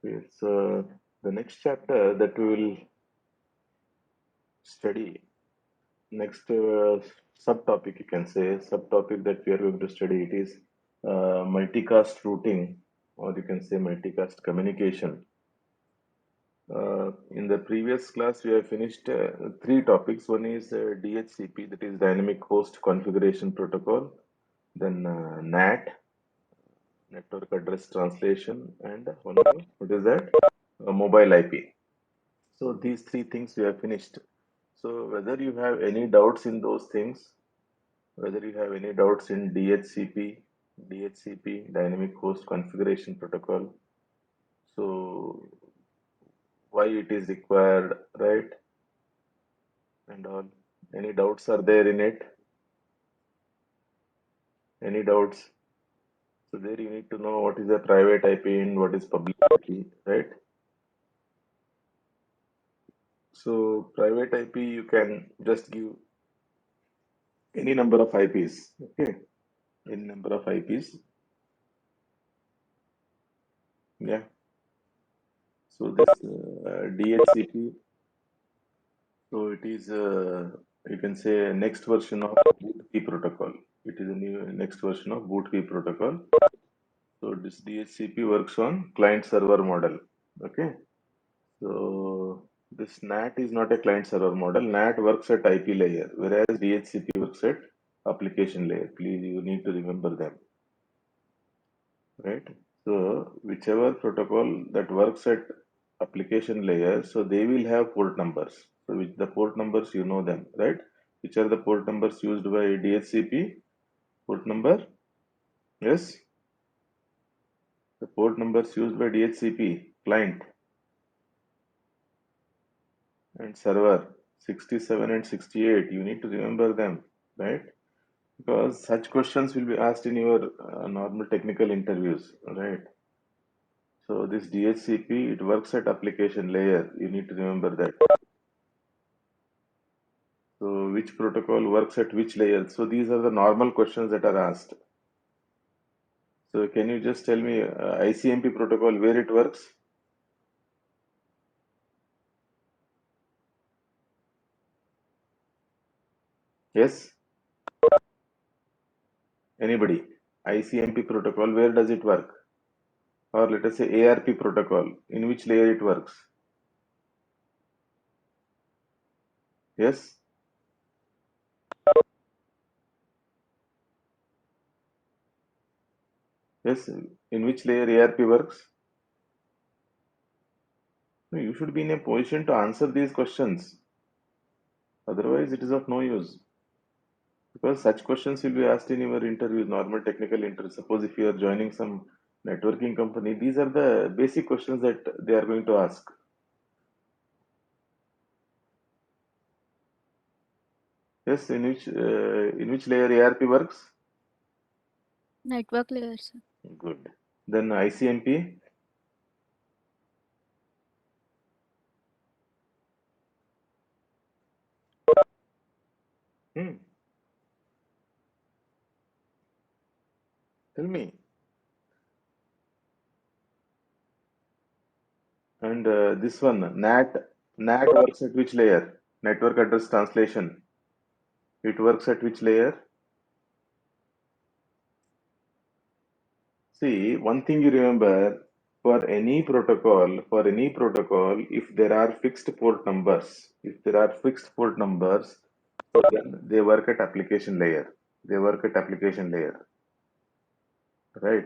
It's the next chapter that we will study. Next subtopic, you can say, subtopic that we are going to study it is multicast routing, or you can say multicast communication. In the previous class, we have finished three topics. One is DHCP, that is Dynamic Host Configuration Protocol, then NAT, Network Address Translation, and one more, what is that? Mobile IP. So these three things we have finished. So whether you have any doubts in those things, whether you have any doubts in DHCP, Dynamic Host Configuration Protocol, so why it is required, right? And all. Any doubts are there in it? Any doubts? So there you need to know what is a private IP and what is public IP, right? So private IP, you can just give any number of IPs, okay? Any number of IPs, yeah. So this DHCP, so it is you can say a next version of boot key protocol. It is a new next version of boot key protocol. So this DHCP works on client server model. Okay. So this NAT is not a client server model. NAT works at IP layer, whereas DHCP works at application layer. Please, you need to remember them, right? So whichever protocol that works at application layer, so they will have port numbers. So with the port numbers, you know them, right? Which are the port numbers used by DHCP? Port number? Yes, the port numbers used by DHCP client and server 67 and 68. You need to remember them, right? Because such questions will be asked in your normal technical interviews, right? So this DHCP, it works at application layer. You need to remember that. So which protocol works at which layer? So these are the normal questions that are asked. So can you just tell me ICMP protocol where it works? Yes? Anybody? ICMP protocol, where does it work? Or let us say ARP protocol, in which layer it works? Yes? Yes? In which layer ARP works? No, you should be in a position to answer these questions. Otherwise, it is of no use. Because such questions will be asked in your interviews, normal technical interviews. Suppose if you are joining some networking company, these are the basic questions that they are going to ask. Yes, in which layer ARP works? Network layer, sir. Good. Then ICMP. Hmm. Tell me. And this one, NAT works at which layer? Network address translation. It works at which layer? See, one thing you remember, if there are fixed port numbers, so then they work at application layer. They work at application layer, right?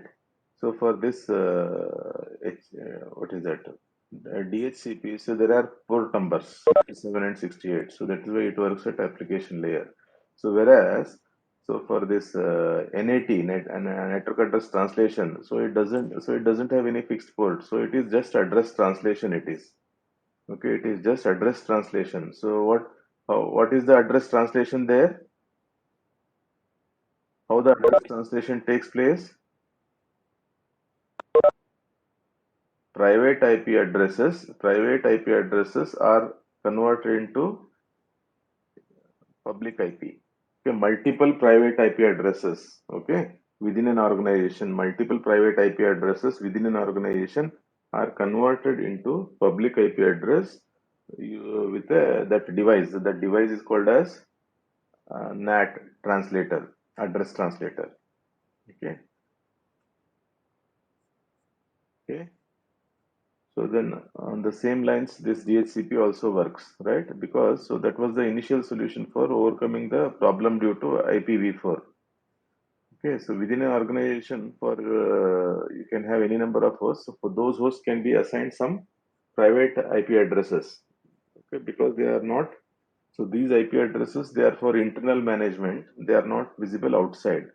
So for this, what is that? DHCP, so there are port numbers 67 and 68. So that is why it works at application layer. So whereas, so for this network address translation, so it doesn't have any fixed port. So it is just address translation. It is okay. It is just address translation. So what is the address translation there? How the address translation takes place? Private IP addresses are converted into public IP. Okay, multiple private IP addresses. Okay, within an organization, multiple private IP addresses within an organization are converted into public IP address with that device. That device is called as NAT translator, address translator. Okay. Okay. So then on the same lines, this DHCP also works, right? Because so that was the initial solution for overcoming the problem due to IPv4. Okay, so within an organization, for you can have any number of hosts. So for those hosts can be assigned some private IP addresses. Okay, because they are not. So these IP addresses they are for internal management. They are not visible outside.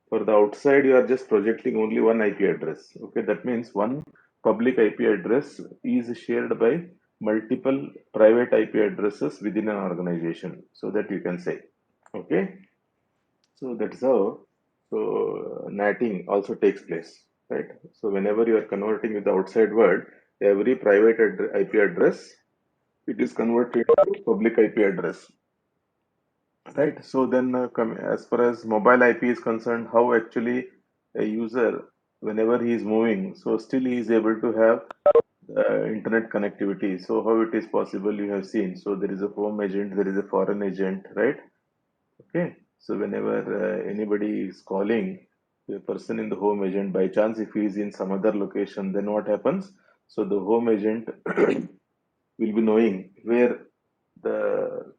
For the outside, you are just projecting only one IP address. Okay, that means one public IP address is shared by multiple private IP addresses within an organization. So that you can say. Okay. So that's how natting also takes place, right? So whenever you are converting with the outside world, every private IP address it is converted to public IP address, right? So then, as far as mobile IP is concerned, how actually a user, whenever he is moving, so still he is able to have internet connectivity. So how it is possible? You have seen. So there is a home agent, there is a foreign agent, right? Okay, so whenever anybody is calling the person in the home agent, by chance if he is in some other location, then what happens? So the home agent will be knowing where the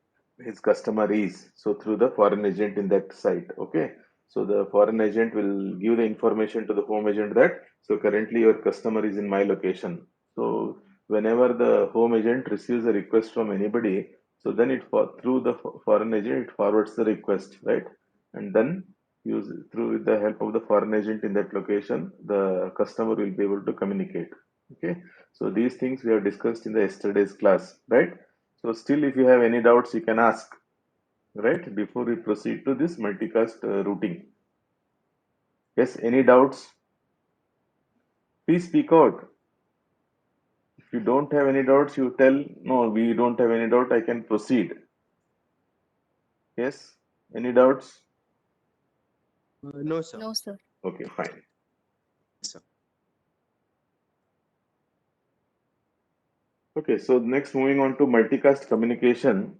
his customer is. So through the foreign agent in that site. Okay, so the foreign agent will give the information to the home agent that so currently your customer is in my location. So whenever the home agent receives a request from anybody, so then it for through the foreign agent it forwards the request, right? And then use through with the help of the foreign agent in that location, the customer will be able to communicate. Okay, so these things we have discussed in the yesterday's class, right? So still, if you have any doubts, you can ask, right? Before we proceed to this multicast routing. Yes, any doubts? Please speak out. If you don't have any doubts, you tell, no, we don't have any doubt, I can proceed. Yes, any doubts? No, sir. No, sir. Okay, fine. Sir. Okay, so next moving on to multicast communication.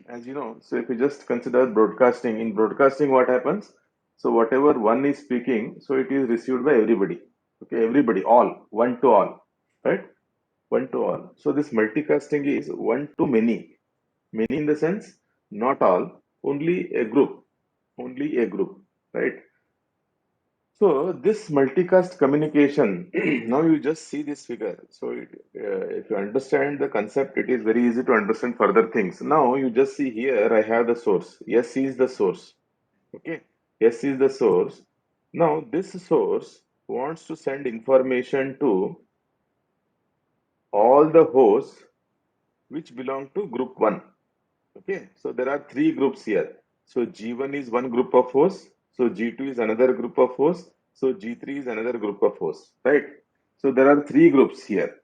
As you know, so if you just consider broadcasting, in broadcasting, what happens? So whatever one is speaking, so it is received by everybody. Okay, everybody, all, one to all, right? One to all. So this multicasting is one to many. Many in the sense, not all, only a group, right? So this multicast communication, now you just see this figure. So if you understand the concept, it is very easy to understand further things. Now you just see here, I have the source. S is the source. Okay. S is the source. Now this source wants to send information to all the hosts which belong to group 1. Okay, so there are three groups here. So G1 is one group of hosts. So G2 is another group of hosts. So G3 is another group of hosts, right? So there are three groups here.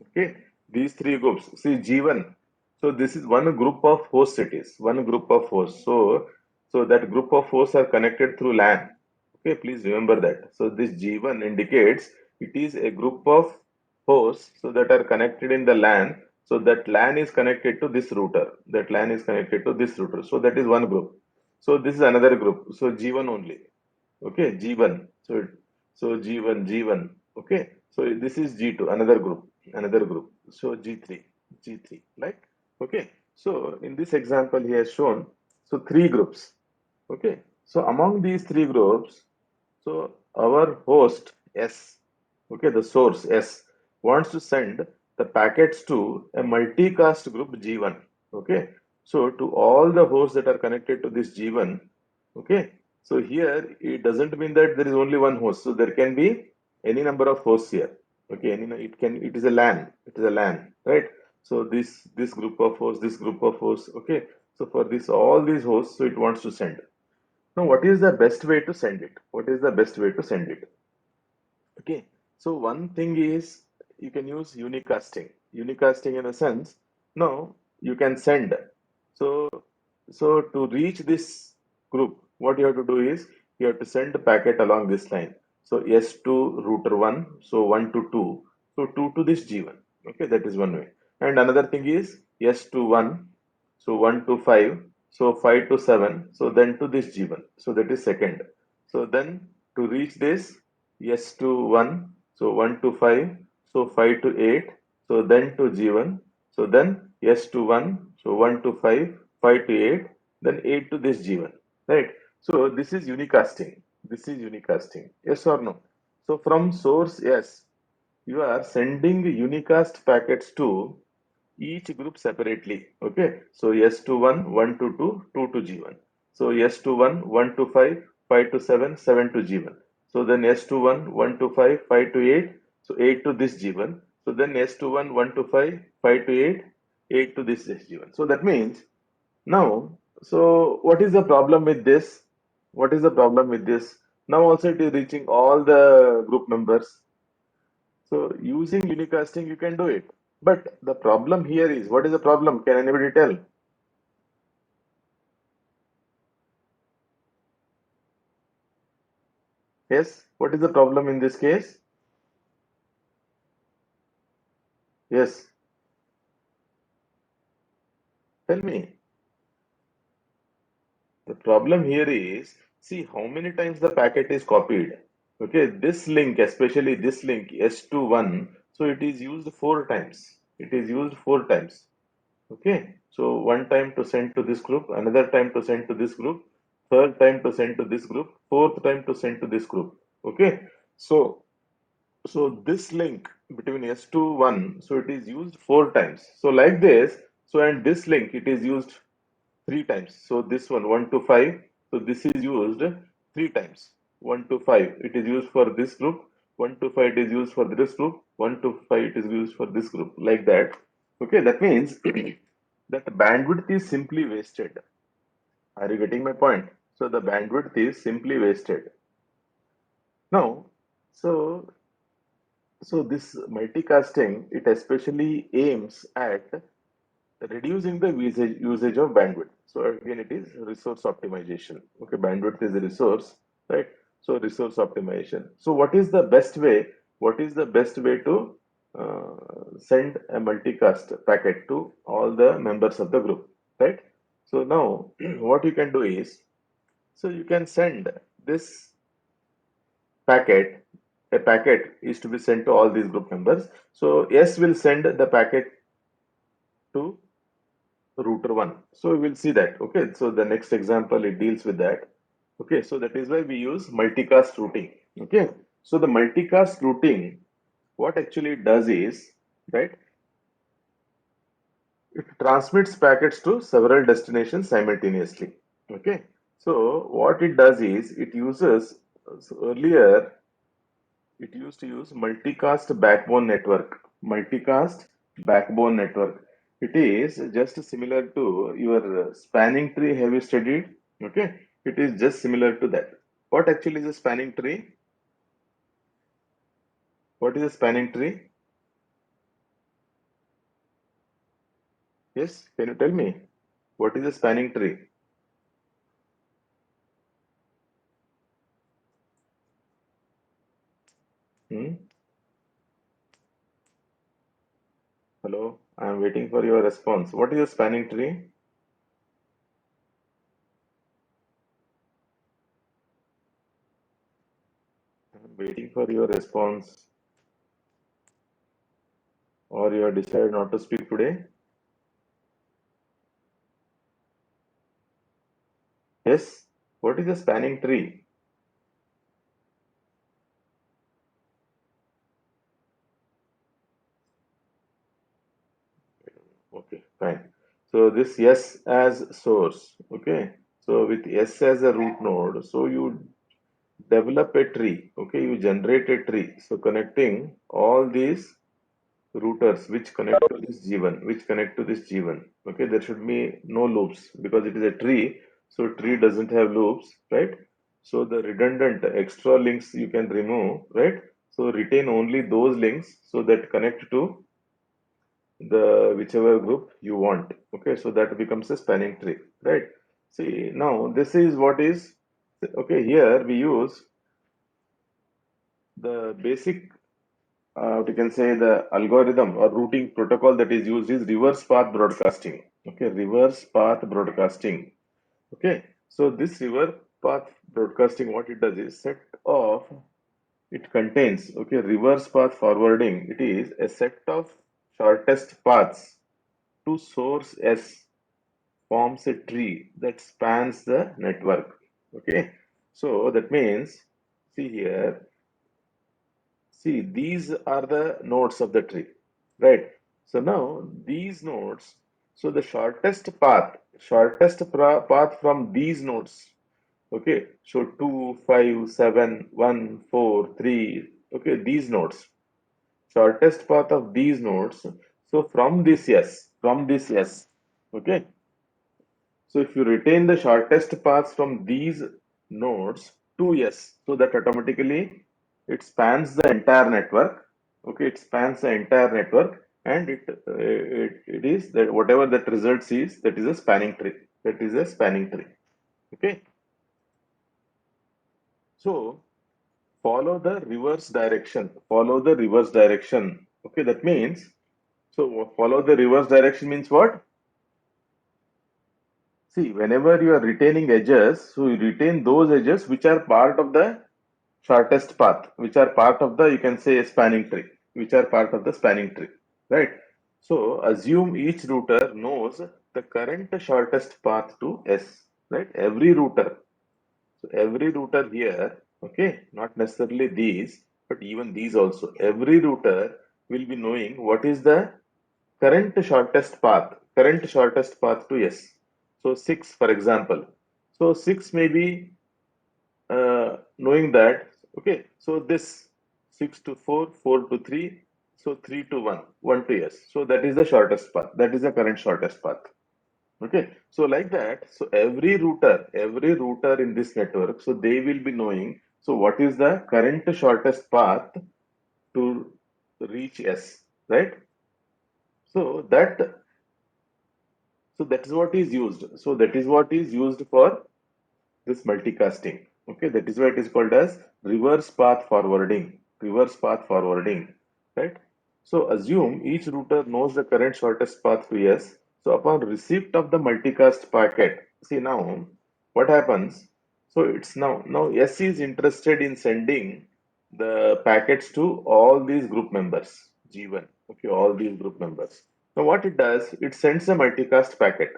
Okay, these three groups. See G1. So this is one group of hosts. It is one group of hosts. So that group of hosts are connected through LAN. Okay, please remember that. So this G1 indicates it is a group of hosts so that are connected in the LAN. So that LAN is connected to this router. That LAN is connected to this router. So that is one group. So this is another group. So G1 only. Okay, G1. So G1. Okay. So this is G2, another group. So G3, like okay. So in this example, he has shown so three groups. Okay. So among these three groups, so our host S, okay, the source S wants to send the packets to a multicast group G1. Okay. So to all the hosts that are connected to this G1, okay. So here it doesn't mean that there is only one host. So there can be any number of hosts here. Okay, it is a LAN. It is a LAN, right? So this group of hosts, this group of hosts, okay. So for this all these hosts, so it wants to send. Now, what is the best way to send it? What is the best way to send it? Okay, so one thing is you can use unicasting. Unicasting in a sense, now you can send. So, so to reach this group, what you have to do is you have to send the packet along this line. So S to router 1, so 1 to 2. So 2 to this G1. Okay, that is one way. And another thing is S to 1. So 1 to 5. So 5 to 7. So then to this G1. So that is second. So then to reach this S to 1. So 1 to 5. So 5 to 8. So then to G1. So then S to 1. So 1 to 5. 5 to 8. Then 8 to this G1. Right. So this is unicasting. This is unicasting. Yes or no? So from source S, you are sending unicast packets to each group separately. Okay. So S to 1, 1 to 2, 2 to G1. So S to 1, 1 to 5, 5 to 7, 7 to G1. So then S to 1, 1 to 5, 5 to 8. So 8 to this G1. So then S to 1, 1 to 5, 5 to 8, 8 to this G1. So that means now, so what is the problem with this? What is the problem with this? Now also it is reaching all the group members. So using unicasting, you can do it. But the problem here is, what is the problem? Can anybody tell? Yes, what is the problem in this case? Yes, tell me. The problem here is, see how many times the packet is copied. Okay, this link, especially this link S21, so it is used four times. It is used four times. Okay, so one time to send to this group, another time to send to this group, third time to send to this group, fourth time to send to this group. Okay, so this link between S2 1, so it is used four times. So like this, so and this link it is used three times. So this one 1 to 5, so this is used three times. 1 to 5 it is used for this group, 1 to 5 it is used for this group, 1 to 5 it is used for this group, like that. Okay, that means that bandwidth is simply wasted. Are you getting my point? So the bandwidth is simply wasted. Now, so this multicasting, it especially aims at reducing the usage of bandwidth. So again, it is resource optimization. Okay, bandwidth is a resource, right? So resource optimization. So what is the best way? What is the best way to send a multicast packet to all the members of the group, right? So now what you can do is, so you can send this packet. A packet is to be sent to all these group members. So S will send the packet to router 1. So we will see that. Okay, so the next example it deals with that. Okay, so that is why we use multicast routing. Okay, so the multicast routing, what actually it does is, right, it transmits packets to several destinations simultaneously. Okay, so what it does is it uses, so earlier it used to use multicast backbone network. Multicast backbone network. It is just similar to your spanning tree. Have you studied? Okay. It is just similar to that. What actually is a spanning tree? What is a spanning tree? Yes. Can you tell me? What is a spanning tree? Hmm? Hello. I am waiting for your response. What is a spanning tree? I am waiting for your response. Or you have decided not to speak today? Yes. What is a spanning tree? Okay, fine. So this S as source, okay. So with S as a root node, so you develop a tree, okay, you generate a tree. So connecting all these routers which connect to this G1, which connect to this G1. Okay, there should be no loops because it is a tree, so tree doesn't have loops, right? So the redundant extra links you can remove, right? So retain only those links so that connect to the whichever group you want. Okay, so that becomes a spanning tree, right? See, now this is what is, okay, here we use the basic what you can say the algorithm or routing protocol that is used is reverse path broadcasting. Okay, reverse path broadcasting. Okay, so this reverse path broadcasting, what it does is set off. It contains, okay, reverse path forwarding. It is a set of shortest paths to source S forms a tree that spans the network. Okay, so that means, see here, see these are the nodes of the tree, right? So now these nodes, so the path from these nodes, okay, so 2, 5, 7, 1, 4, 3, okay, these nodes, shortest path of these nodes. So from this S, okay. So if you retain the shortest paths from these nodes to S, so that automatically it spans the entire network. Okay, it spans the entire network, and it is that whatever that results is, that is a spanning tree. That is a spanning tree. Okay, so follow the reverse direction. Follow the reverse direction. Okay, that means, so follow the reverse direction means what? See, whenever you are retaining edges, so you retain those edges which are part of the shortest path, which are part of the, you can say, spanning tree, which are part of the spanning tree, right? So assume each router knows the current shortest path to S, right? Every router. So every router here, okay, not necessarily these, but even these also. Every router will be knowing what is the current shortest path to S. So 6, for example. So 6 may be knowing that, okay, so this 6 to 4, 4 to 3, so 3 to 1, 1 to S. So that is the shortest path. That is the current shortest path. Okay, so like that, so every router in this network, so they will be knowing, so what is the current shortest path to reach S, right? So that is what is used. So that is what is used for this multicasting. Okay, that is why it is called as reverse path forwarding. Reverse path forwarding, right? So assume each router knows the current shortest path to S. So upon receipt of the multicast packet, see now what happens. So it's now S is interested in sending the packets to all these group members G1. Okay, all these group members. Now what it does, it sends a multicast packet.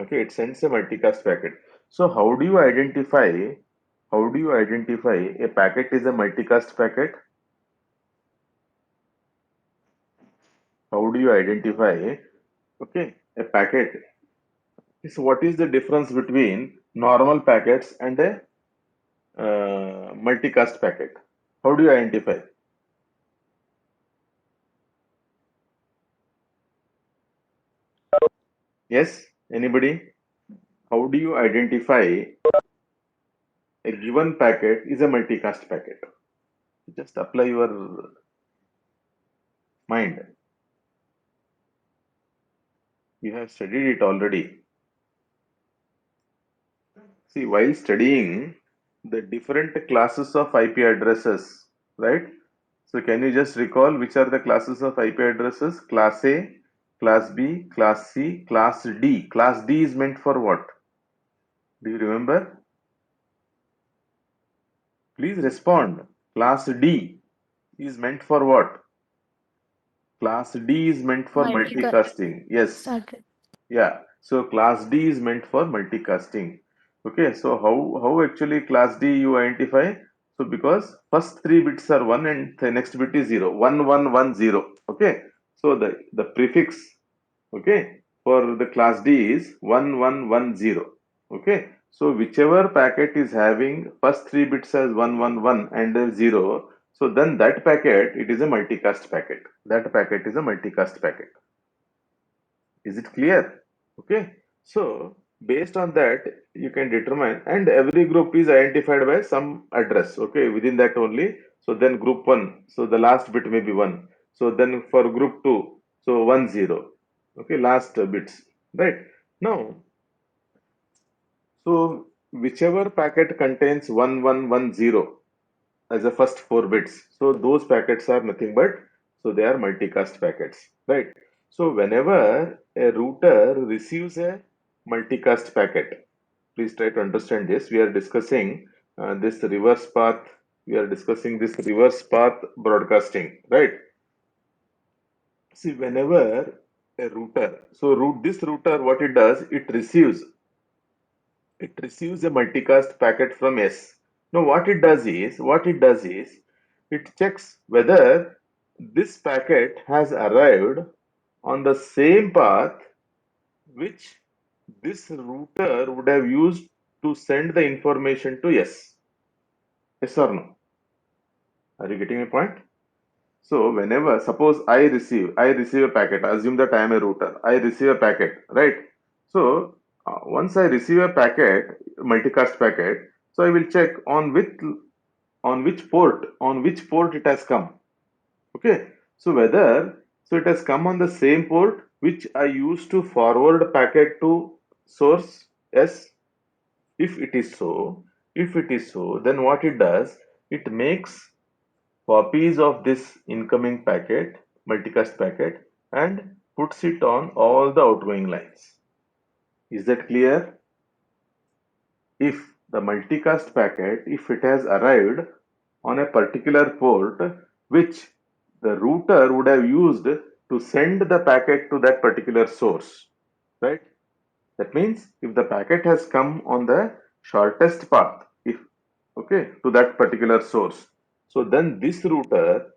Okay, it sends a multicast packet. So how do you identify a packet is a multicast packet? How do you identify, okay, a packet? So what is the difference between normal packets and a multicast packet? How do you identify? Yes, anybody? How do you identify a given packet is a multicast packet? Just apply your mind. You have studied it already. See, while studying the different classes of IP addresses, right? So, can you just recall which are the classes of IP addresses? Class A, Class B, Class C, Class D. Class D is meant for what? Do you remember? Please respond. Class D is meant for what? Class D is meant for Multicast. multicasting. Yes. Yeah, so class D is meant for multicasting. Okay, so how actually class D you identify? So because first three bits are 1 and the next bit is 0. 1 1 1 0. Okay, so the prefix, okay, for the class D is 1 1 1 0. Okay, so whichever packet is having first three bits as 1 1 1 and 0, so then that packet, it is a multicast packet. That packet is a multicast packet. Is it clear? Okay, so based on that, you can determine, and every group is identified by some address. Okay, within that only. So then group one, so the last bit may be one. So then for group two, so 1 0. Okay, last bits, right? Now, so whichever packet contains 1 1 1 0. as a first 4 bits. So those packets are nothing but, so they are multicast packets, right? So whenever a router receives a multicast packet, please try to understand this. We are discussing this reverse path. We are discussing this reverse path broadcasting, right? See, whenever a router, so this router, what it does, it receives a multicast packet from S. Now, what it does is, it checks whether this packet has arrived on the same path which this router would have used to send the information to S. Yes or no? Are you getting my point? So whenever, suppose I receive a packet, assume that I am a router, I receive a packet, right? So once I receive a packet, multicast packet, so I will check on which port it has come. Okay, so it has come on the same port which I used to forward packet to source S. If it is so, then what it does, it makes copies of this incoming packet, multicast packet, and puts it on all the outgoing lines. Is that clear? If the multicast packet, if it has arrived on a particular port which the router would have used to send the packet to that particular source, right? That means if the packet has come on the shortest path, if okay, to that particular source, so then this router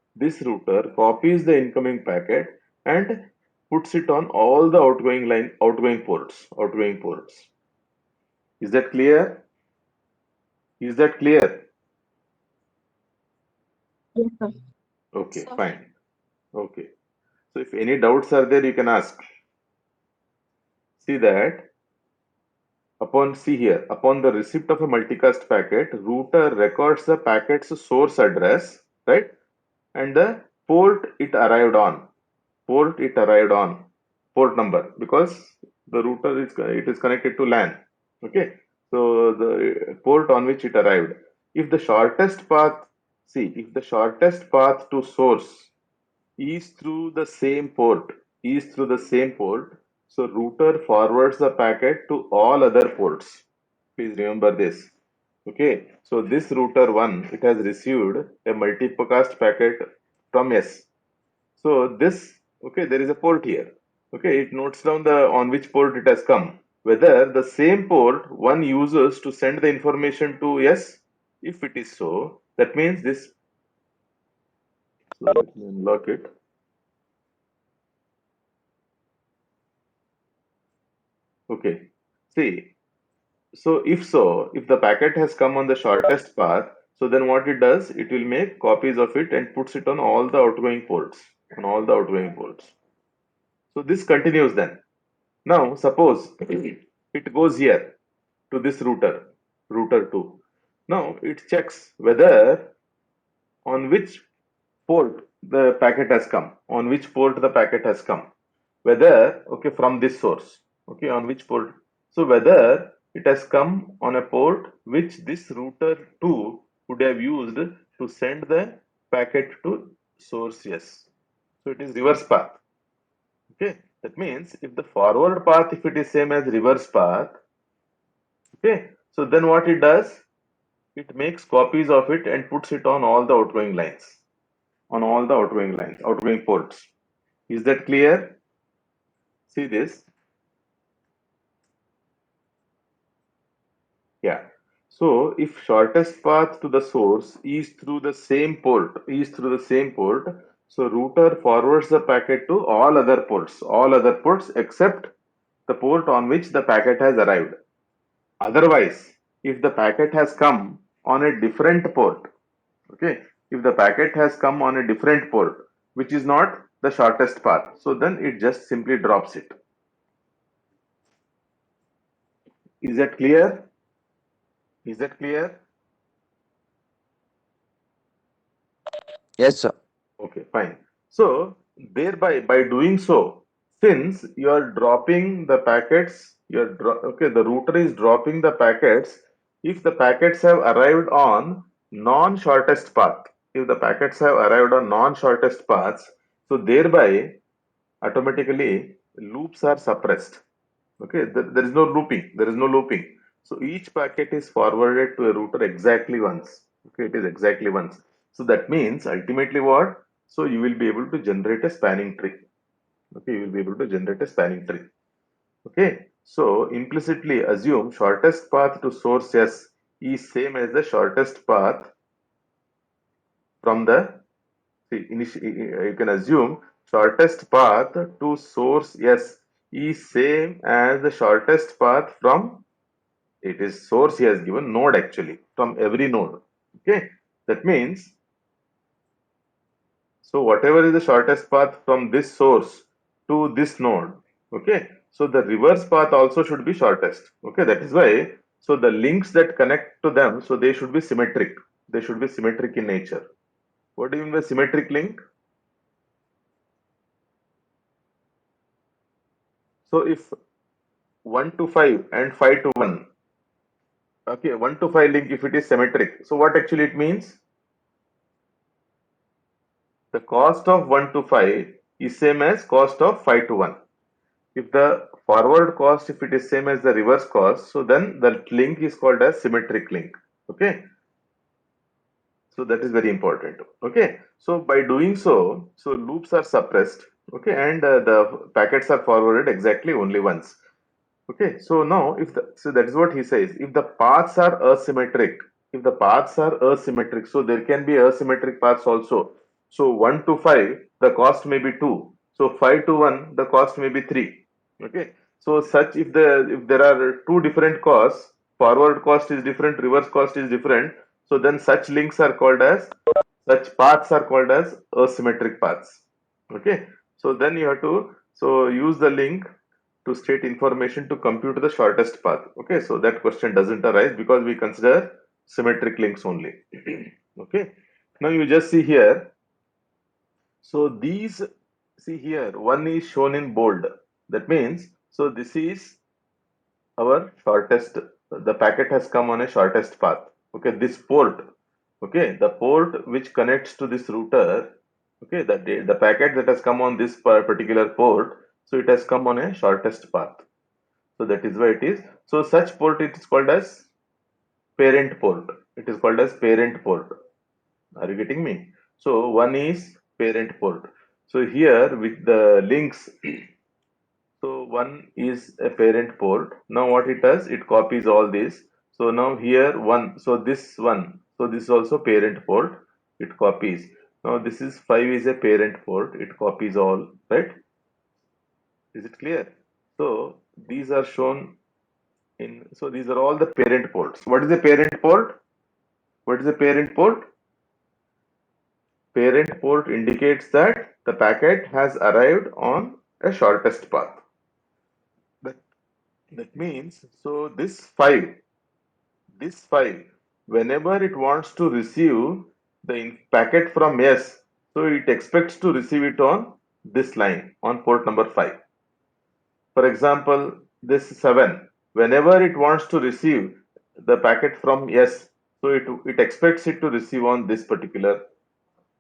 copies the incoming packet and puts it on all the outgoing ports. Is that clear? Is that clear? Yes, sir. Okay, Sir. fine. Okay. So if any doubts are there, you can ask. See that upon the receipt of a multicast packet, router records the packet's source address, right? And the port it arrived on, port number, because the router is connected to LAN. Okay, so the port on which it arrived. If the shortest path, if the shortest path to source is through the same port, so router forwards the packet to all other ports. Please remember this. Okay, so this router 1, it has received a multicast packet from S. So there is a port here. Okay, it notes down the on which port it has come. Whether the same port one uses to send the information to S. If it is so, that means this. So let me unlock it. Okay. See, if the packet has come on the shortest path, so then what it does, it will make copies of it and puts it on all the outgoing ports. On all the outgoing ports. So this continues then. Now, suppose it goes here to this router 2. Now, it checks whether on which port the packet has come, whether, okay, from this source, okay, on which port. So, whether it has come on a port which this router 2 would have used to send the packet to source yes. So, it is reverse path. Okay, that means if the forward path, if it is same as reverse path, okay, so then what it does, it makes copies of it and puts it on all the outgoing ports. Is that clear? See this? Yeah. So if shortest path to the source is through the same port, so router forwards the packet to all other ports except the port on which the packet has arrived. Otherwise, if the packet has come on a different port, okay, if the packet has come on a different port, which is not the shortest path, so then it just simply drops it. Is that clear? Is that clear? Yes, sir. Okay, fine. So thereby, by doing so, since you are dropping the packets, the router is dropping the packets if the packets have arrived on non-shortest path. If the packets have arrived on non-shortest paths, so thereby automatically loops are suppressed. Okay, there is no looping. There is no looping. So each packet is forwarded to a router exactly once. Okay, it is exactly once. So that means ultimately what? So you will be able to generate a spanning tree. Okay, you will be able to generate a spanning tree. Okay, so implicitly assume shortest path to source S is same as the shortest path from the you can assume shortest path to source S is same as the shortest path from it is source he has given node actually from every node. Okay, that means so whatever is the shortest path from this source to this node. Okay, so the reverse path also should be shortest. Okay, that is why so the links that connect to them so they should be symmetric. They should be symmetric in nature. What do you mean by symmetric link? So if 1 to 5 and 5 to 1. Okay, 1 to 5 link if it is symmetric. So what actually it means? The cost of 1 to 5 is same as cost of 5 to 1. If the forward cost, if it is same as the reverse cost, so then the link is called as symmetric link. Okay, so that is very important. Okay, so by doing so, so loops are suppressed. Okay, and the packets are forwarded exactly only once. Okay, so now if the so that is what he says. If the paths are asymmetric, if the paths are asymmetric, so there can be asymmetric paths also. So 1 to 5, the cost may be 2. So 5 to 1, the cost may be 3. Okay, so such if there are two different costs, forward cost is different, reverse cost is different. So then such links are called as such paths are called as asymmetric paths. Okay, so then you have to so use the link to state information to compute the shortest path. Okay, so that question doesn't arise because we consider symmetric links only. Okay, now you just see here. So these, see here, one is shown in bold. That means, so this is our shortest, the packet has come on a shortest path. Okay, this port, okay, the port which connects to this router, okay, the packet that has come on this particular port, so it has come on a shortest path. So that is why it is. So such port it is called as parent port. It is called as parent port. Are you getting me? So one is parent port. So here with the links, so one is a parent port. Now what it does, it copies all this. So now here one, so this one, so this is also parent port. It copies. Now this is 5 is a parent port. It copies all, right? Is it clear? So these are shown so these are all the parent ports. What is a parent port? What is a parent port? Parent port indicates that the packet has arrived on a shortest path. That, that means, so this 5, whenever it wants to receive the packet from S, so it expects to receive it on this line on port number 5. For example, this 7, whenever it wants to receive the packet from S, so it expects it to receive on this particular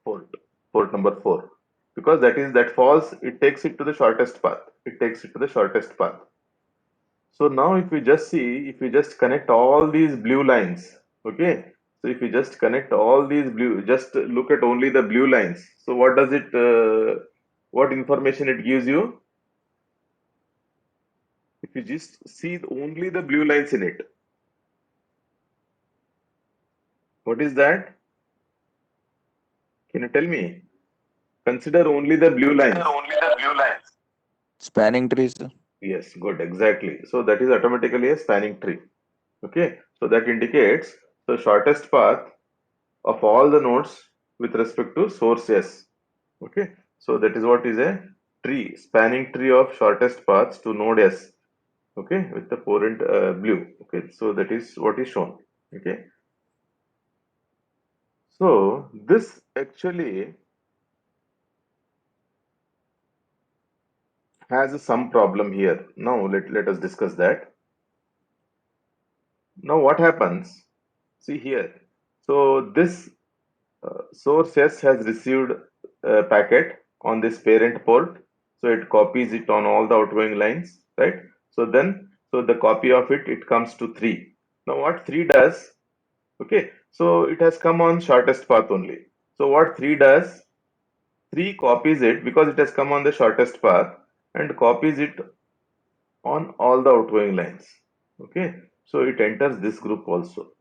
port, port number 4, because that falls, it takes it to the shortest path. It takes it to the shortest path. So now if we just see, if we just connect all these blue lines, okay. So if we just connect all these blue, just look at only the blue lines. So what does it, what information it gives you? If you just see only the blue lines in it, what is that? Can you tell me? Consider only the blue lines. Spanning trees. Yes, good, exactly. So that is automatically a spanning tree. Okay, so that indicates the shortest path of all the nodes with respect to source S. Okay, so that is what is a tree, spanning tree of shortest paths to node S. Okay, with the parent blue. Okay, so that is what is shown. Okay, so this actually has some problem here. Now let us discuss that. Now what happens? See here. So this source S has received a packet on this parent port, so it copies it on all the outgoing lines, right? So then, so the copy of it comes to 3. Now what 3 does, okay, so it has come on shortest path only. So what 3 does, 3 copies it because it has come on the shortest path and copies it on all the outgoing lines, okay? So it enters this group also,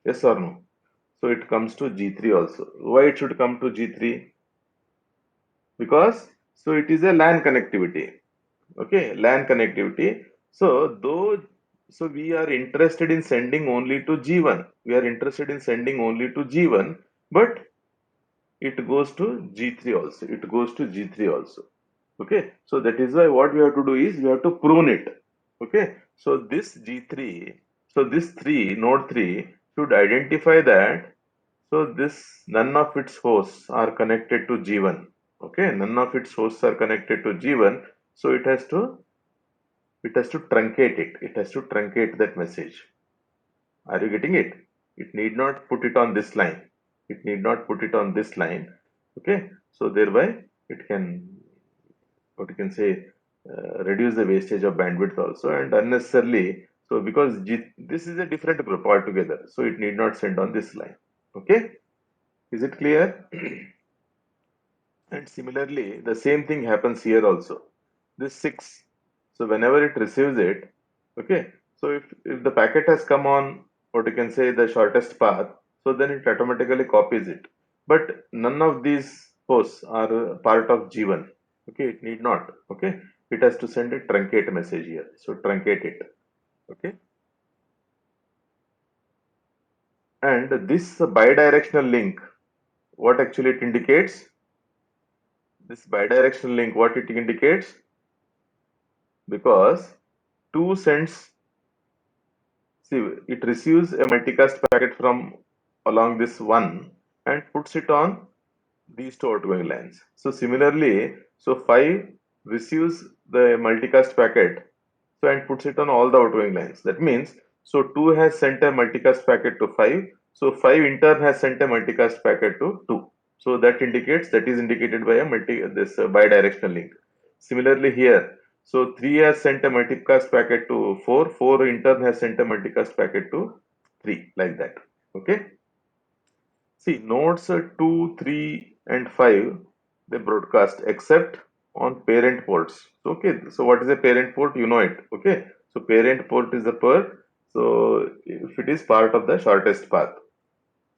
yes or no? So it comes to G3 also. Why it should come to G3? Because so it is a LAN connectivity, okay, LAN connectivity. So though, so we are interested in sending only to G1, we are interested in sending only to G1, but it goes to G3 also, it goes to G3 also, okay. So that is why what we have to do is we have to prune it, okay. So this G3, so this 3 node 3 should identify that, so this none of its hosts are connected to G1. Okay, none of its hosts are connected to G1. So it has to truncate it. It has to truncate that message. Are you getting it? It need not put it on this line. It need not put it on this line. Okay, so thereby it can, what you can say, reduce the wastage of bandwidth also and unnecessarily. So because this is a different group altogether, so it need not send on this line. Okay, is it clear? And similarly, the same thing happens here also. This 6. So whenever it receives it, okay, so if the packet has come on what you can say the shortest path, so then it automatically copies it. But none of these hosts are part of G1. Okay, it need not. Okay, it has to send a truncate message here. So truncate it. Okay, and this bidirectional link, what actually it indicates? This bidirectional link, what it indicates? Because 2 sends, see, it receives a multicast packet from along this 1 and puts it on these two outgoing lines. So similarly, so 5 receives the multicast packet, so and puts it on all the outgoing lines. That means, so 2 has sent a multicast packet to 5, so 5 in turn has sent a multicast packet to 2. So that indicates, that is indicated by a bidirectional link. Similarly here, so 3 has sent a multicast packet to 4, 4 in turn has sent a multicast packet to 3, like that. Okay. See, nodes 2, 3, and 5, they broadcast except on parent ports. So, okay, so what is a parent port? You know it. Okay, so parent port is the port. So, if it is part of the shortest path.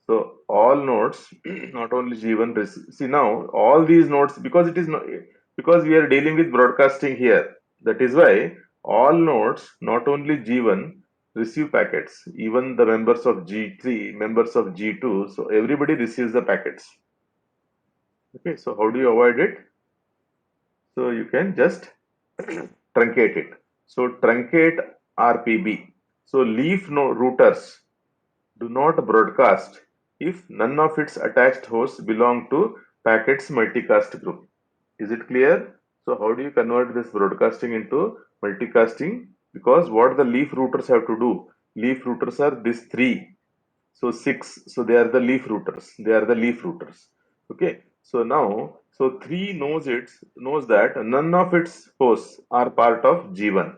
So, all nodes, not only G1, see now, all these nodes, because it is not, because we are dealing with broadcasting here. That is why all nodes, not only G1, receive packets, even the members of G3, members of G2, so everybody receives the packets. Okay, so how do you avoid it? So you can just truncate it. So truncate RPB. So leaf routers do not broadcast if none of its attached hosts belong to packets multicast group. Is it clear? So how do you convert this broadcasting into multicasting? Because what the leaf routers have to do, leaf routers are these 3. So 6, so they are the leaf routers. They are the leaf routers. Okay. So now, so 3 knows that none of its hosts are part of G1.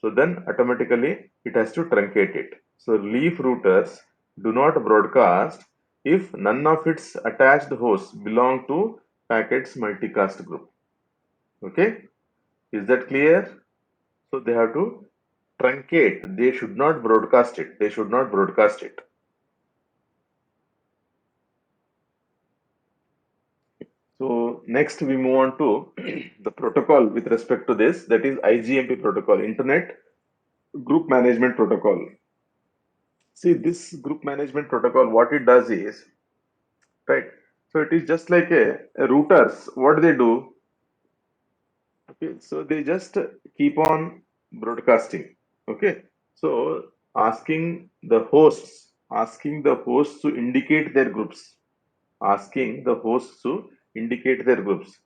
So then automatically it has to truncate it. So leaf routers do not broadcast if none of its attached hosts belong to packets multicast group. Okay, is that clear? So they have to truncate. They should not broadcast it. They should not broadcast it. So next we move on to the protocol with respect to this, that is IGMP protocol, Internet Group Management Protocol. See, this group management protocol, what it does is, right, so it is just like a routers. What they do, okay, so they just keep on broadcasting. Okay, so asking the hosts to indicate their groups, asking the hosts to indicate their groups.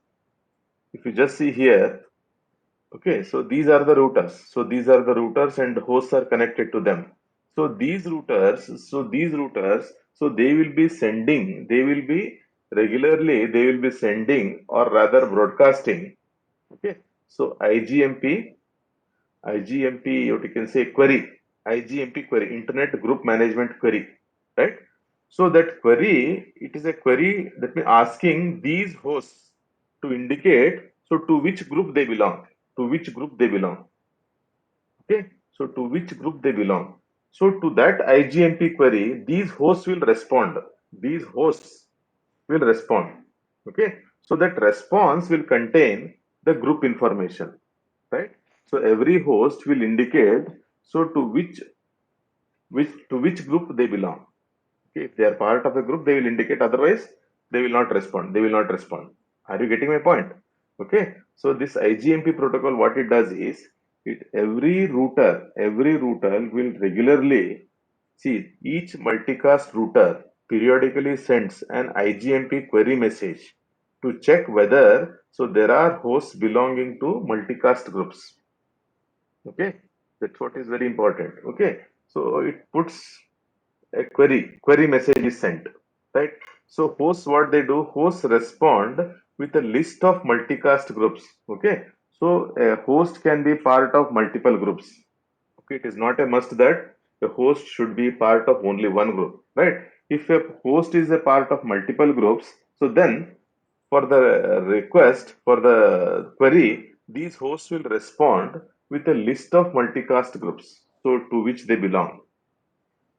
If you just see here, okay, so these are the routers. So these are the routers and hosts are connected to them. So these routers So they will be sending, they will be regularly, they will be sending or rather broadcasting. Okay. So IGMP, what you can say query, IGMP query, Internet Group Management Query, right? So that query, it is a query that means asking these hosts to indicate, so to which group they belong, to which group they belong. Okay, so to which group they belong. So to that IGMP query, these hosts will respond. These hosts will respond. Okay, so that response will contain the group information, right? So every host will indicate so to which group they belong. Okay, if they are part of the group, they will indicate. Otherwise, they will not respond. They will not respond. Are you getting my point? Okay. So this IGMP protocol, what it does is, every router will regularly see each multicast router periodically sends an IGMP query message to check whether so there are hosts belonging to multicast groups. Okay, that's what is very important. Okay, so it puts a query message is sent, right? So hosts, what they do, hosts respond with a list of multicast groups. Okay, so a host can be part of multiple groups. Okay, it is not a must that a host should be part of only one group, right? If a host is a part of multiple groups, so then for the request, for the query, these hosts will respond with a list of multicast groups, so to which they belong.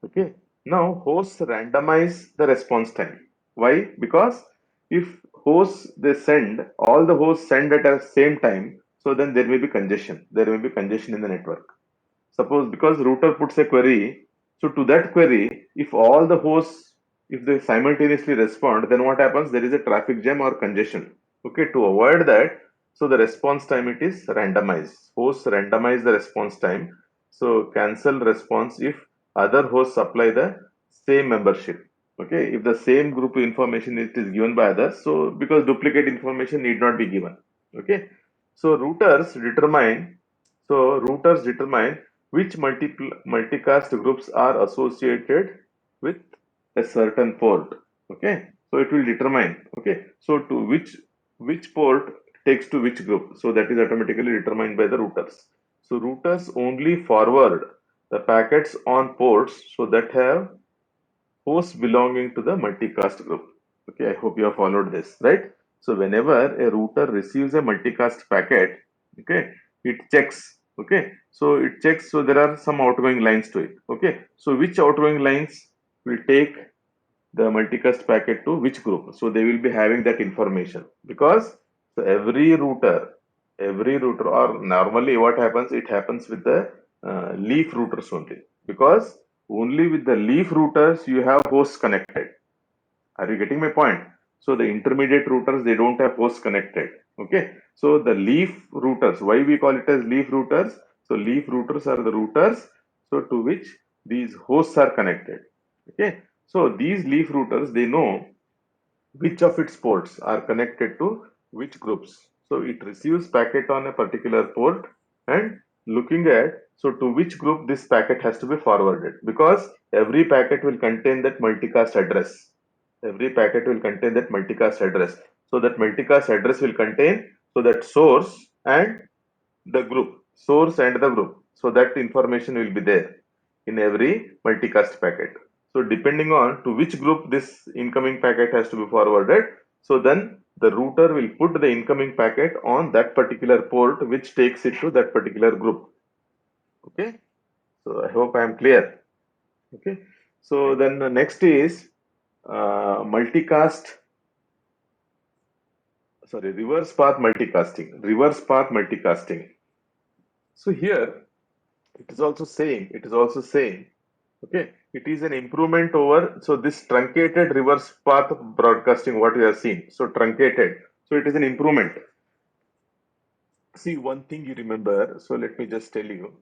Okay. Now hosts randomize the response time. Why? Because if hosts they send, all the hosts send at the same time, so then there may be congestion. There may be congestion in the network. Suppose because router puts a query, so to that query, if all the hosts, if they simultaneously respond, then what happens? There is a traffic jam or congestion. Okay, to avoid that, so the response time it is randomized. Hosts randomize the response time. So cancel response if other hosts supply the same membership. Okay, if the same group information it is given by others, so because duplicate information need not be given. Okay, so routers determine which multicast groups are associated with a certain port. Okay, so it will determine. Okay, so to which port takes to which group, so that is automatically determined by the routers. So routers only forward the packets on ports so that have hosts belonging to the multicast group. Okay, I hope you have followed this, right? So whenever a router receives a multicast packet, okay, it checks. Okay, so it checks. So there are some outgoing lines to it. Okay, so which outgoing lines will take the multicast packet to which group? So they will be having that information because so every router, or normally what happens? It happens with the leaf routers only because only with the leaf routers you have hosts connected. Are you getting my point? So the intermediate routers they don't have hosts connected. Okay. So the leaf routers, why we call it as leaf routers? So leaf routers are the routers so to which these hosts are connected. Okay. So these leaf routers they know which of its ports are connected to which groups. So it receives packet on a particular port and looking at so to which group this packet has to be forwarded because every packet will contain that multicast address. Every packet will contain that multicast address. So that multicast address will contain so that source and the group, source and the group. So that information will be there in every multicast packet. So depending on to which group this incoming packet has to be forwarded, so then the router will put the incoming packet on that particular port which takes it to that particular group. Okay, so I hope I am clear. Okay, so then the next is multicast, sorry, reverse path multicasting. Reverse path multicasting. So here it is also saying okay, it is an improvement over so this truncated reverse path broadcasting what we have seen. So truncated. So it is an improvement. See one thing you remember. So let me just tell you.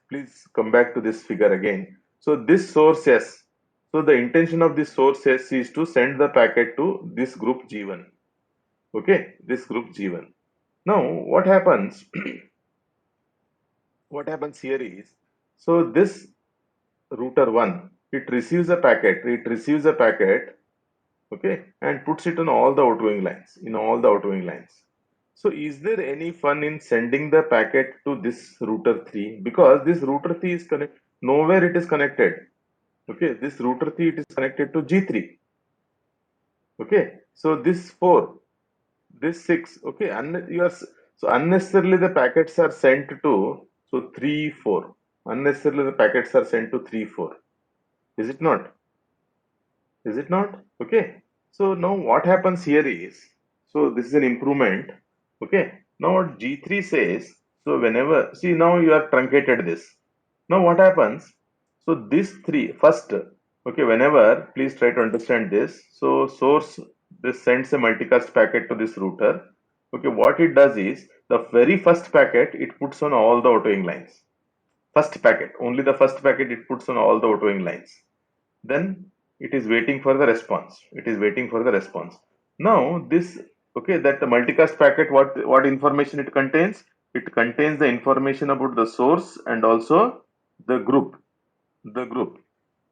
Please come back to this figure again. So this source S. So the intention of this source S is to send the packet to this group G1. Okay, this group G1. Now what happens? What happens here is so this router 1 it receives a packet, okay, and puts it on all the outgoing lines, So is there any fun in sending the packet to this router 3? Because this router 3 is nowhere it is connected. Okay, this router 3 it is connected to G3. Okay, so this 4, this 6, okay, so unnecessarily the packets are sent to 3, 4. Unnecessarily the packets are sent to 3, 4. Is it not? Is it not? Okay. So now what happens here is, so this is an improvement. Okay. Now what G3 says, so whenever, see now you have truncated this. Now what happens? So this three, first, okay, whenever, please try to understand this. So source, this sends a multicast packet to this router. Okay, what it does is, the very first packet, it puts on all the outgoing lines. First packet, only the first packet it puts on all the outgoing lines. Then it is waiting for the response. Now this, okay, that the multicast packet, what information it contains? It contains the information about the source and also the group.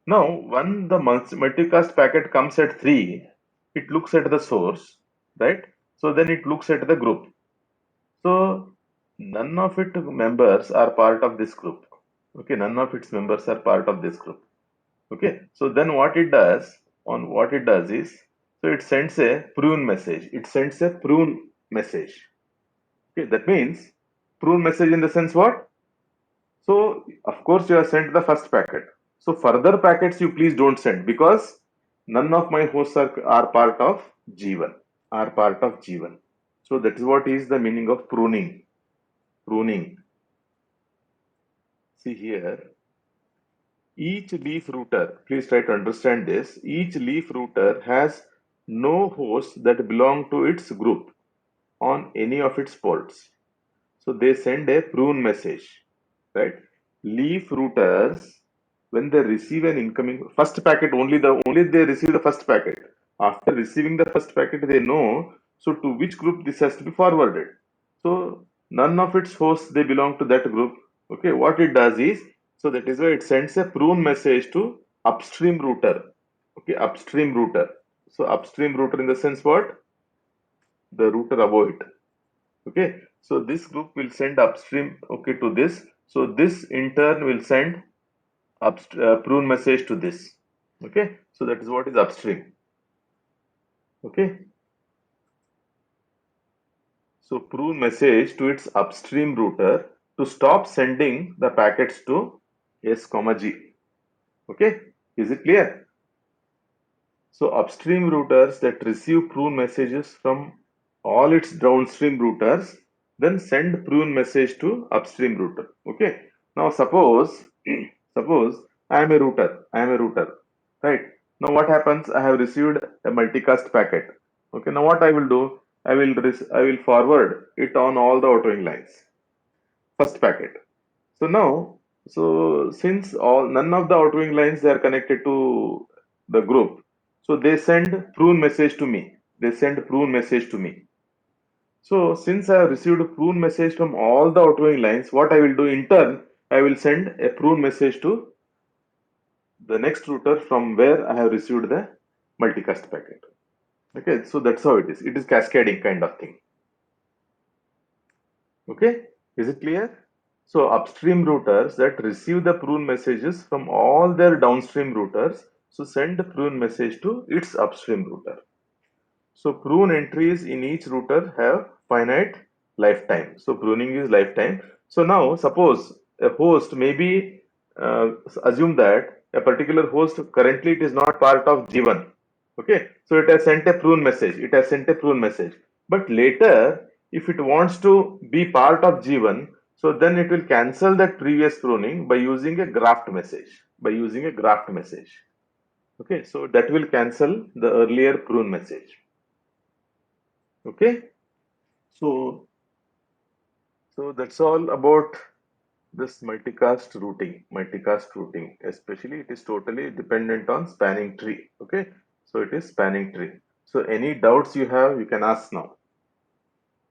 Now when the multicast packet comes at 3, it looks at the source, right? So then it looks at the group. So none of its members are part of this group. Okay, none of its members are part of this group. Okay, so then what it does is, so it sends a prune message. Okay, that means prune message in the sense what? So of course you have sent the first packet. So further packets you please don't send, because none of my hosts are part of G1. So that is what is the meaning of pruning. See here, each leaf router, please try to understand this. Each leaf router has no hosts that belong to its group on any of its ports. So they send a prune message, right? Leaf routers, when they receive an incoming first packet, only they receive the first packet. After receiving the first packet, they know so to which group this has to be forwarded. So none of its hosts they belong to that group. Okay, what it does is, so that is why it sends a prune message to upstream router. Okay, upstream router. So upstream router in the sense what? The router above it. Okay, so this group will send upstream, okay, to this. So this in turn will send prune message to this. Okay, so that is what is upstream. Okay, so prune message to its upstream router to stop sending the packets to S, G. Okay, is it clear? So upstream routers that receive prune messages from all its downstream routers then send prune message to upstream router. Okay. Now suppose I am a router. Right. Now what happens? I have received a multicast packet. Okay. Now what I will do? I will forward it on all the outgoing lines. First packet. So now, so since none of the outgoing lines they are connected to the group, so they send prune message to me. So since I have received a prune message from all the outgoing lines, what I will do in turn, I will send a prune message to the next router from where I have received the multicast packet. Okay, so that's how it is. It is cascading kind of thing. Okay, is it clear? So upstream routers that receive the prune messages from all their downstream routers, so send the prune message to its upstream router. So prune entries in each router have finite lifetime. So pruning is lifetime. So now suppose a host maybe assume that a particular host currently it is not part of G1. Okay, so it has sent a prune message. But later, if it wants to be part of G1, so then it will cancel that previous pruning by using a graft message. Okay, so that will cancel the earlier prune message. Okay, so that's all about this multicast routing. Especially, it is totally dependent on spanning tree. Okay, so it is spanning tree. So any doubts you have, you can ask now.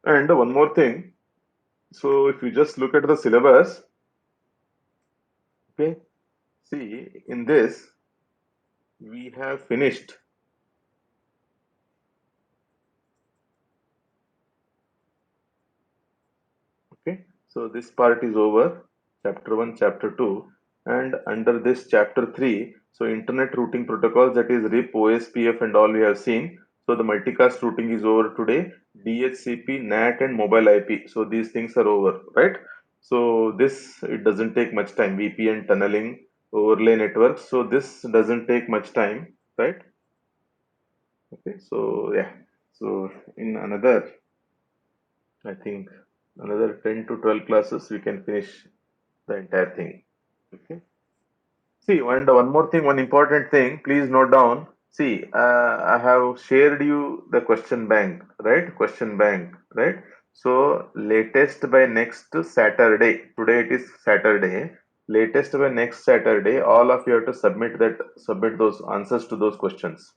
And one more thing. So if you just look at the syllabus, okay, see in this. we have finished. Okay, so this part is over, chapter 1, chapter 2, and under this chapter 3, so internet routing protocols, that is RIP, OSPF, and all we have seen. So the multicast routing is over today, DHCP, NAT, and mobile IP. So these things are over, right? So this, it doesn't take much time. VPN, tunneling, overlay networks. So this doesn't take much time, right? Okay, so yeah. So in another, I think another 10 to 12 classes, we can finish the entire thing. Okay. See, and one more thing, one important thing, please note down. See, I have shared you the question bank, right? Question bank, right? So, latest by next Saturday, today it is Saturday, latest by next Saturday, all of you have to submit those answers to those questions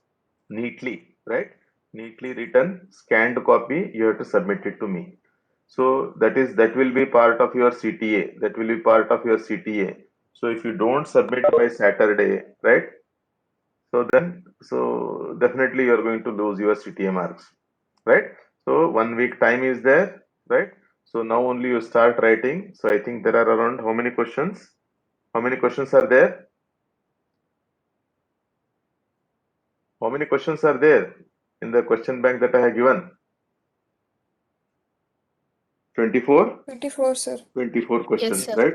neatly, right? Neatly written, scanned copy, you have to submit it to me. So that will be part of your CTA. That will be part of your CTA. So if you don't submit by Saturday, right? So definitely you are going to lose your CTA marks, right? So 1 week time is there, right? So now only you start writing. So I think there are around how many questions? How many questions are there? How many questions are there in the question bank that I have given? 24? 24, sir. 24 Yes, questions, sir. right?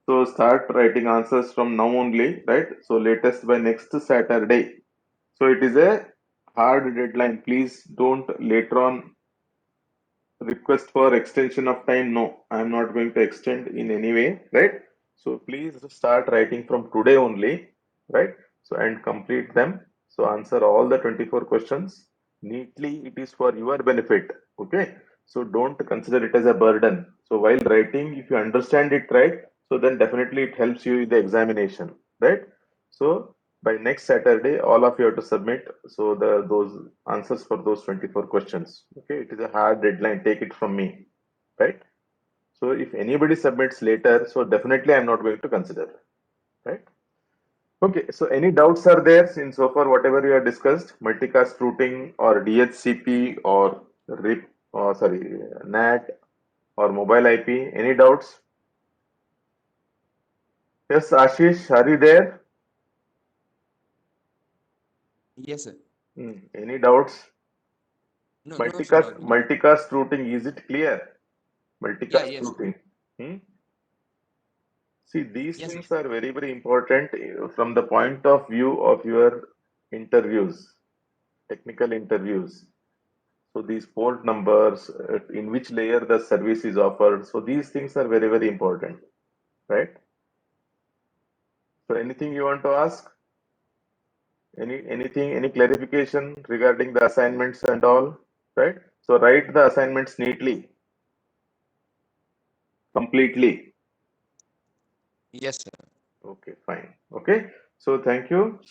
So start writing answers from now only, right? So latest by next Saturday. So it is a hard deadline. Please don't later on request for extension of time. No, I am not going to extend in any way, right? So please start writing from today only, right? So and complete them. So answer all the 24 questions neatly. It is for your benefit. Okay. So don't consider it as a burden. So while writing, if you understand it right, so then definitely it helps you in the examination, right? So by next Saturday, all of you have to submit so those answers for those 24 questions. Okay, it is a hard deadline. Take it from me, right? So if anybody submits later, so definitely I'm not going to consider, right? Okay, so any doubts are there in so far whatever we have discussed, multicast routing or DHCP or RIP or sorry NAT or mobile IP? Any doubts? Yes, Ashish, are you there? Yes, sir. Any doubts? No, sir. No. Multicast routing, is it clear? Yeah, Multicast yes. routing. Hmm? See, these Yes, sir. things are very, very important from the point of view of your interviews, technical interviews. So these port numbers, in which layer the service is offered. So these things are very, very important, right? So anything you want to ask? Any clarification regarding the assignments and all, right? So write the assignments neatly, completely. Yes, sir. Okay, fine. Okay. So thank you.